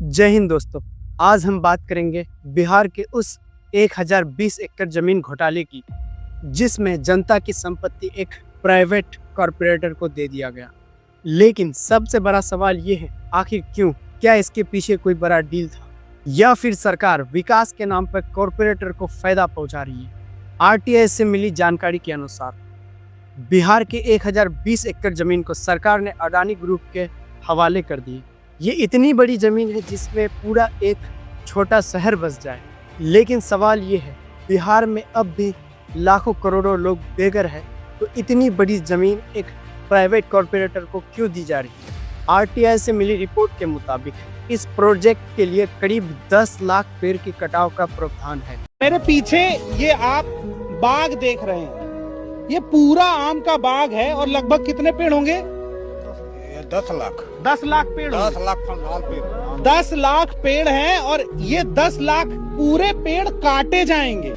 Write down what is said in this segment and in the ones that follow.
जय हिंद दोस्तों। आज हम बात करेंगे बिहार के उस 1020 एकड़ जमीन घोटाले की जिसमें जनता की संपत्ति एक प्राइवेट कॉरपोरेटर को दे दिया गया। लेकिन सबसे बड़ा सवाल ये है, आखिर क्यों? क्या इसके पीछे कोई बड़ा डील था या फिर सरकार विकास के नाम पर कॉरपोरेटर को फायदा पहुंचा रही है? आरटीआई से मिली जानकारी के अनुसार बिहार के 1020 एकड़ जमीन को सरकार ने अडानी ग्रुप के हवाले कर दी। ये इतनी बड़ी जमीन है जिसमें पूरा एक छोटा शहर बस जाए। लेकिन सवाल ये है, बिहार में अब भी लाखों करोड़ों लोग बेघर हैं, तो इतनी बड़ी जमीन एक प्राइवेट कॉरपोरेटर को क्यों दी जा रही है? आरटीआई से मिली रिपोर्ट के मुताबिक इस प्रोजेक्ट के लिए करीब 10 लाख पेड़ की कटाव का प्रावधान है। मेरे पीछे ये आप बाग देख रहे हैं, ये पूरा आम का बाग है और लगभग कितने पेड़ होंगे? 10 लाख 10 लाख पेड़ 10 लाख फलदार पेड़ 10 लाख पेड़ हैं और ये 10 लाख पूरे पेड़ काटे जाएंगे।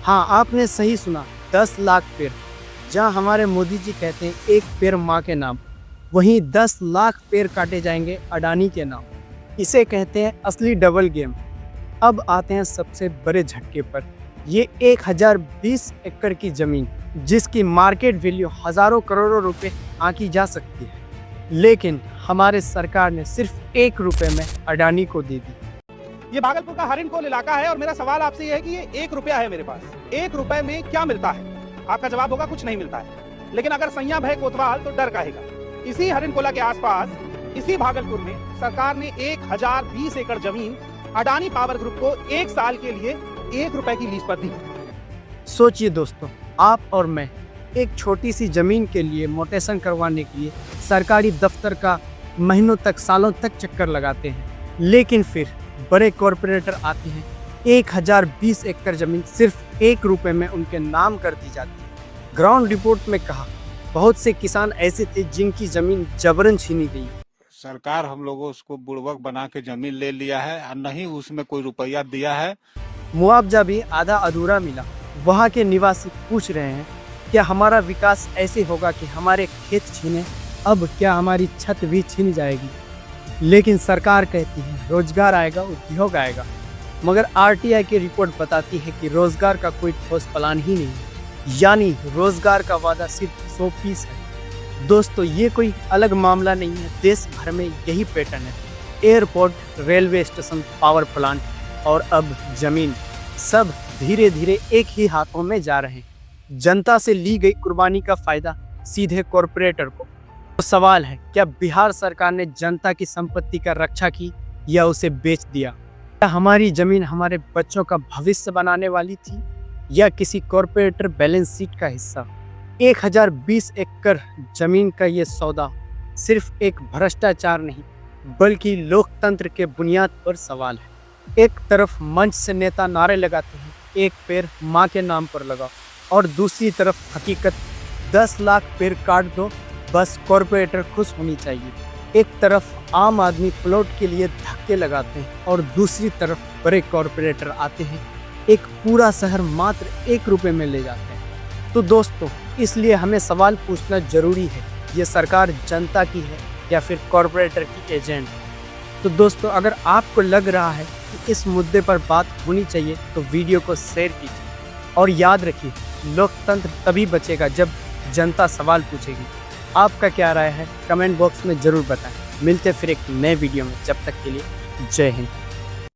हाँ, आपने सही सुना, 10 लाख पेड़। जहाँ हमारे मोदी जी कहते हैं एक पेड़ माँ के नाम, वहीं 10 लाख पेड़ काटे जाएंगे अडानी के नाम। इसे कहते हैं असली डबल गेम। अब आते हैं सबसे बड़े झटके पर। ये 1020 एकड़ की जमीन जिसकी मार्केट वैल्यू हजारों करोड़ों रुपए आंकी जा सकती है, लेकिन हमारे सरकार ने सिर्फ 1 रुपए में अडानी को दे दी। ये भागलपुर का हरिनकोल इलाका है और मेरा सवाल आपसे ये है कि ये 1 रुपया है मेरे पास, 1 रुपए में क्या मिलता है? आपका जवाब होगा कुछ नहीं मिलता है। लेकिन अगर सैया भय कोतवाल तो डर काहेगा। इसी हरिनकोला के आसपास इसी भागलपुर में सरकार ने 1020 एकड़ जमीन अडानी पावर ग्रुप को 1 साल के लिए 1 रुपए की लीज पर दी। सोचिए दोस्तों, आप और मैं एक छोटी सी जमीन के लिए मोटेशन करवाने के लिए सरकारी दफ्तर का महीनों तक सालों तक चक्कर लगाते हैं, लेकिन फिर बड़े कॉरपोरेटर आते हैं, 1020 एकड़ जमीन सिर्फ 1 रुपए में उनके नाम कर दी जाती है। ग्राउंड रिपोर्ट में कहा, बहुत से किसान ऐसे थे जिनकी जमीन जबरन छीनी गई। सरकार हम लोगों उसको बुड़बक बना के जमीन ले लिया है और नहीं उसमें कोई रुपया दिया है। मुआवजा भी आधा अधूरा मिला। वहाँ के निवासी पूछ रहे हैं, क्या हमारा विकास ऐसे होगा कि हमारे खेत छीने? अब क्या हमारी छत भी छीन जाएगी? लेकिन सरकार कहती है रोजगार आएगा, उद्योग आएगा, मगर आरटीआई की रिपोर्ट बताती है कि रोजगार का कोई ठोस प्लान ही नहीं है। यानी रोजगार का वादा सिर्फ 100 पीस है। दोस्तों, ये कोई अलग मामला नहीं है, देश भर में यही पैटर्न है। Airport, railway station, power plant और अब जमीन, सब धीरे धीरे एक ही हाथों में जा रहे हैं। जनता से ली गई कुर्बानी का फायदा सीधे कॉरपोरेटर को। तो सवाल है, क्या बिहार सरकार ने जनता की संपत्ति का रक्षा की या उसे बेच दिया? क्या हमारी जमीन हमारे बच्चों का भविष्य बनाने वाली थी या किसी कॉरपोरेटर बैलेंस शीट का हिस्सा? 1020 एकड़ जमीन का ये सौदा सिर्फ एक भ्रष्टाचार नहीं बल्कि लोकतंत्र के बुनियाद पर सवाल है। एक तरफ मंच से नेता नारे लगाते हैं, एक पेड़ माँ के नाम पर लगाओ, और दूसरी तरफ हकीकत 10 लाख पेड़ काट दो, बस कॉरपोरेटर खुश होनी चाहिए। एक तरफ आम आदमी प्लॉट के लिए धक्के लगाते हैं और दूसरी तरफ बड़े कॉरपोरेटर आते हैं, एक पूरा शहर मात्र 1 रुपए में ले जाते हैं। तो दोस्तों, इसलिए हमें सवाल पूछना जरूरी है, ये सरकार जनता की है या फिर कॉरपोरेटर की एजेंट? तो दोस्तों, अगर आपको लग रहा है कि इस मुद्दे पर बात होनी चाहिए तो वीडियो को शेयर कीजिए और याद रखिए, लोकतंत्र तभी बचेगा जब जनता सवाल पूछेगी। आपका क्या राय है? कमेंट बॉक्स में ज़रूर बताएं। मिलते फिर एक नए वीडियो में, जब तक के लिए जय हिंद।